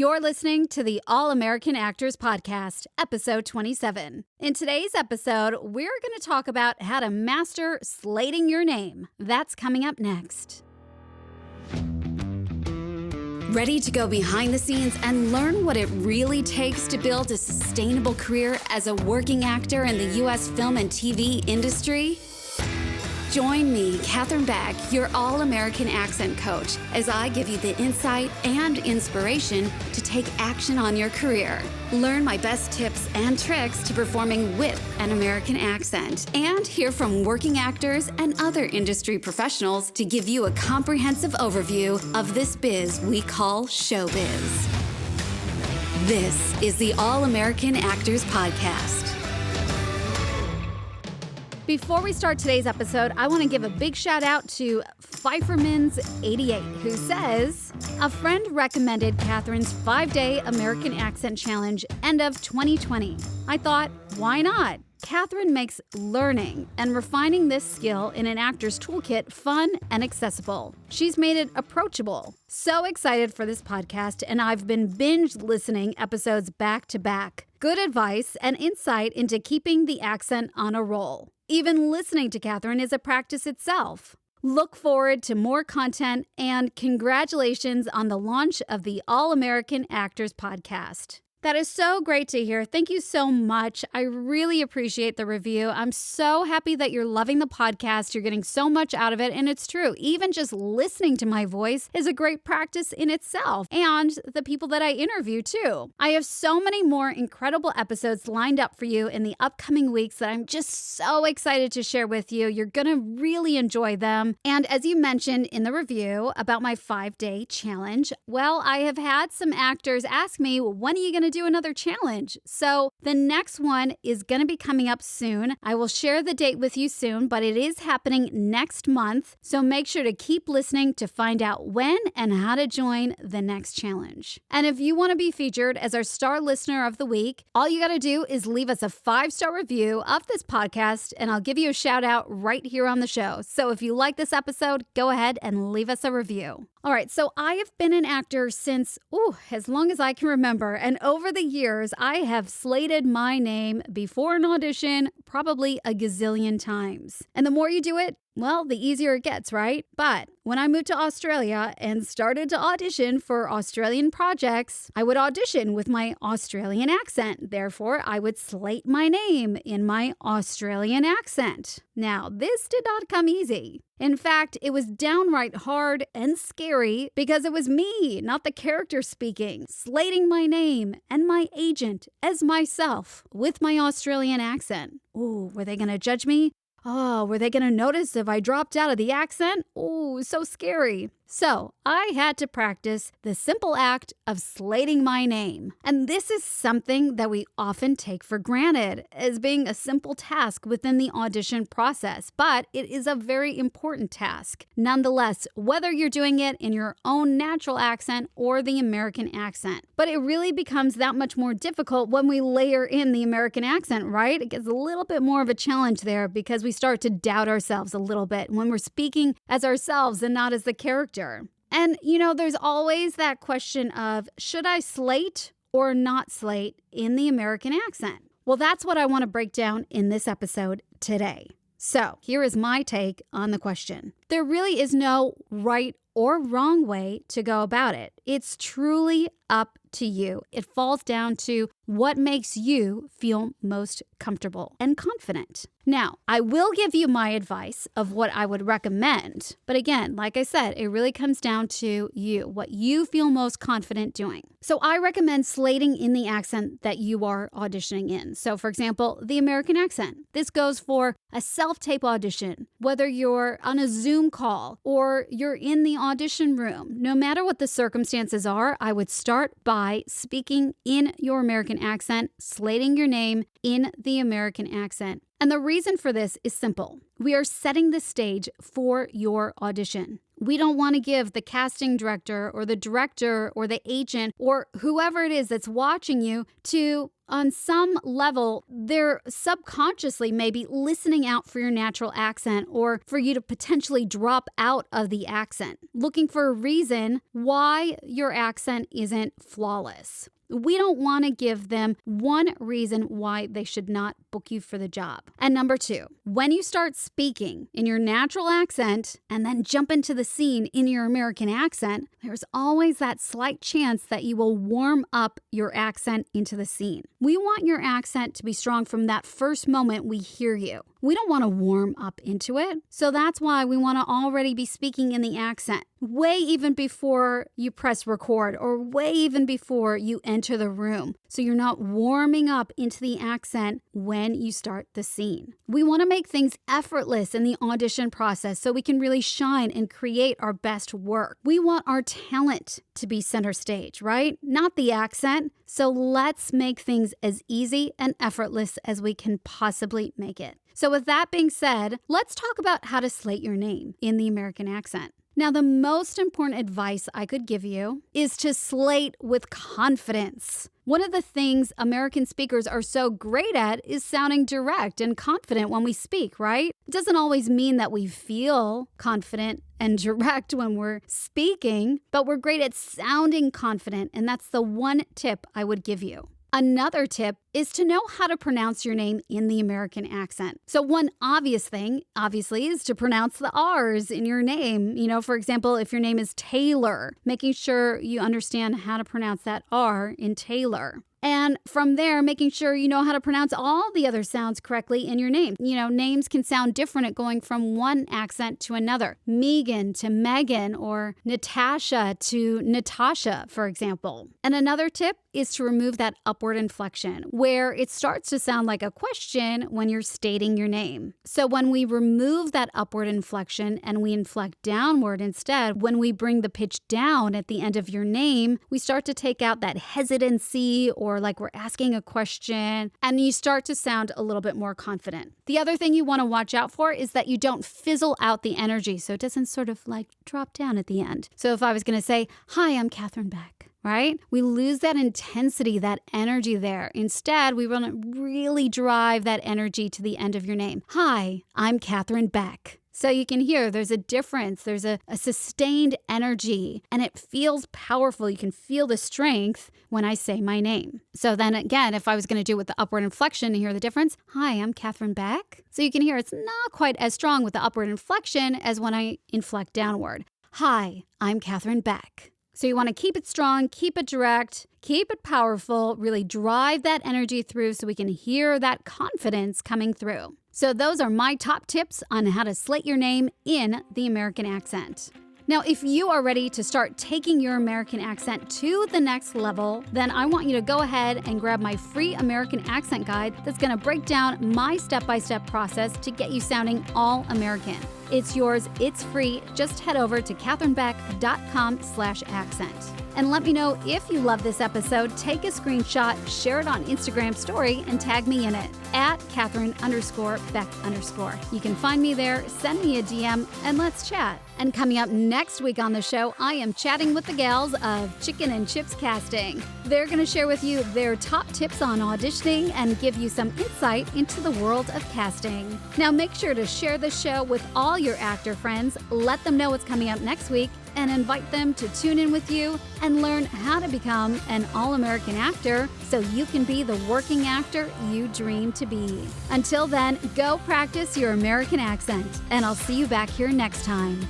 You're listening to the All-American Actors Podcast, episode 27. In today's episode, we're going to talk about how to master slating your name. That's coming up next. Ready to go behind the scenes and learn what it really takes to build a sustainable career as a working actor in the U.S. film and TV industry? Join me, Katherine Beck, your All-American Accent Coach, as I give you the insight and inspiration to take action on your career. Learn my best tips and tricks to performing with an American accent, and hear from working actors and other industry professionals to give you a comprehensive overview of this biz we call showbiz. This is the All-American Actors Podcast. Before we start today's episode, I want to give a big shout out to Pfeifferman's88, who says, a friend recommended Katherine's 5-day American Accent Challenge end of 2020. I thought, why not? Katherine makes learning and refining this skill in an actor's toolkit fun and accessible. She's made it approachable. So excited for this podcast, and I've been binge listening episodes back to back. Good advice and insight into keeping the accent on a roll. Even listening to Katherine is a practice itself. Look forward to more content, and congratulations on the launch of the All-American Actors Podcast. That is so great to hear. Thank you so much. I really appreciate the review. I'm so happy that you're loving the podcast. You're getting so much out of it. And it's true. Even just listening to my voice is a great practice in itself. And the people that I interview too. I have so many more incredible episodes lined up for you in the upcoming weeks that I'm just so excited to share with you. You're going to really enjoy them. And as you mentioned in the review about my 5-day challenge, well, I have had some actors ask me, when are you going to do another challenge? So the next one is going to be coming up soon. I will share the date with you soon, but it is happening next month. So make sure to keep listening to find out when and how to join the next challenge. And if you want to be featured as our star listener of the week, all you got to do is leave us a 5-star review of this podcast, and I'll give you a shout out right here on the show. So if you like this episode, go ahead and leave us a review. All right, so I have been an actor since, as long as I can remember. And over the years, I have slated my name before an audition probably a gazillion times. And the more you do it, well, the easier it gets, right? But when I moved to Australia and started to audition for Australian projects, I would audition with my Australian accent. Therefore, I would slate my name in my Australian accent. Now, this did not come easy. In fact, it was downright hard and scary because it was me, not the character speaking, slating my name and my agent as myself with my Australian accent. Were they going to judge me? Were they going to notice if I dropped out of the accent? So scary. So I had to practice the simple act of slating my name. And this is something that we often take for granted as being a simple task within the audition process, but it is a very important task. Nonetheless, whether you're doing it in your own natural accent or the American accent. But it really becomes that much more difficult when we layer in the American accent, right? It gets a little bit more of a challenge there because we start to doubt ourselves a little bit when we're speaking as ourselves and not as the character. And, there's always that question of, should I slate or not slate in the American accent? Well, that's what I want to break down in this episode today. So here is my take on the question. There really is no right or wrong way to go about it. It's truly up to you. It falls down to what makes you feel most comfortable and confident. Now, I will give you my advice of what I would recommend. But again, like I said, it really comes down to you, what you feel most confident doing. So I recommend slating in the accent that you are auditioning in. So for example, the American accent. This goes for a self-tape audition, whether you're on a Zoom call or you're in the audition room. No matter what the circumstances are, I would start by speaking in your American accent, slating your name in the American accent. And the reason for this is simple. We are setting the stage for your audition. We don't want to give the casting director or the director or the agent or whoever it is that's watching you to on some level, they're subconsciously maybe listening out for your natural accent or for you to potentially drop out of the accent, looking for a reason why your accent isn't flawless. We don't want to give them one reason why they should not book you for the job. And number 2, when you start speaking in your natural accent and then jump into the scene in your American accent, there's always that slight chance that you will warm up your accent into the scene. We want your accent to be strong from that first moment we hear you. We don't want to warm up into it. So that's why we want to already be speaking in the accent way even before you press record or way even before you enter the room. So you're not warming up into the accent when you start the scene. We want to make things effortless in the audition process so we can really shine and create our best work. We want our talent to be center stage, right? Not the accent. So let's make things as easy and effortless as we can possibly make it. So with that being said, let's talk about how to slate your name in the American accent. Now, the most important advice I could give you is to slate with confidence. One of the things American speakers are so great at is sounding direct and confident when we speak, right? It doesn't always mean that we feel confident and direct when we're speaking, but we're great at sounding confident, and that's the one tip I would give you. Another tip is to know how to pronounce your name in the American accent. So one obvious thing, obviously, is to pronounce the R's in your name. You know, for example, if your name is Taylor, making sure you understand how to pronounce that R in Taylor. And from there, making sure you know how to pronounce all the other sounds correctly in your name. You know, names can sound different going from one accent to another. Megan to Megan or Natasha to Natasha, for example. And another tip is to remove that upward inflection where it starts to sound like a question when you're stating your name. So when we remove that upward inflection and we inflect downward instead, when we bring the pitch down at the end of your name, we start to take out that hesitancy or like we're asking a question, and you start to sound a little bit more confident. The other thing you want to watch out for is that you don't fizzle out the energy so it doesn't sort of like drop down at the end. So if I was going to say, "Hi, I'm Katherine Beck," right? We lose that intensity, that energy there. Instead, we want to really drive that energy to the end of your name. "Hi, I'm Katherine Beck." So you can hear there's a difference. There's a sustained energy and it feels powerful. You can feel the strength when I say my name. So then again, if I was going to do it with the upward inflection and hear the difference, "Hi, I'm Katherine Beck." So you can hear it's not quite as strong with the upward inflection as when I inflect downward. "Hi, I'm Katherine Beck." So you want to keep it strong, keep it direct, keep it powerful, really drive that energy through so we can hear that confidence coming through. So those are my top tips on how to slate your name in the American accent. Now, if you are ready to start taking your American accent to the next level, then I want you to go ahead and grab my free American accent guide that's going to break down my step-by-step process to get you sounding all American. It's yours, it's free. Just head over to katherinebeck.com/accent. And let me know if you love this episode. Take a screenshot, share it on Instagram story, and tag me in it at Katherine_Beck_. You can find me there, send me a DM, and let's chat. And coming up next week on the show, I am chatting with the gals of Chicken and Chips Casting. They're going to share with you their top tips on auditioning and give you some insight into the world of casting. Now make sure to share this show with all your actor friends, let them know what's coming up next week, and invite them to tune in with you and learn how to become an all-American actor so you can be the working actor you dream to be. Until then, go practice your American accent, and I'll see you back here next time.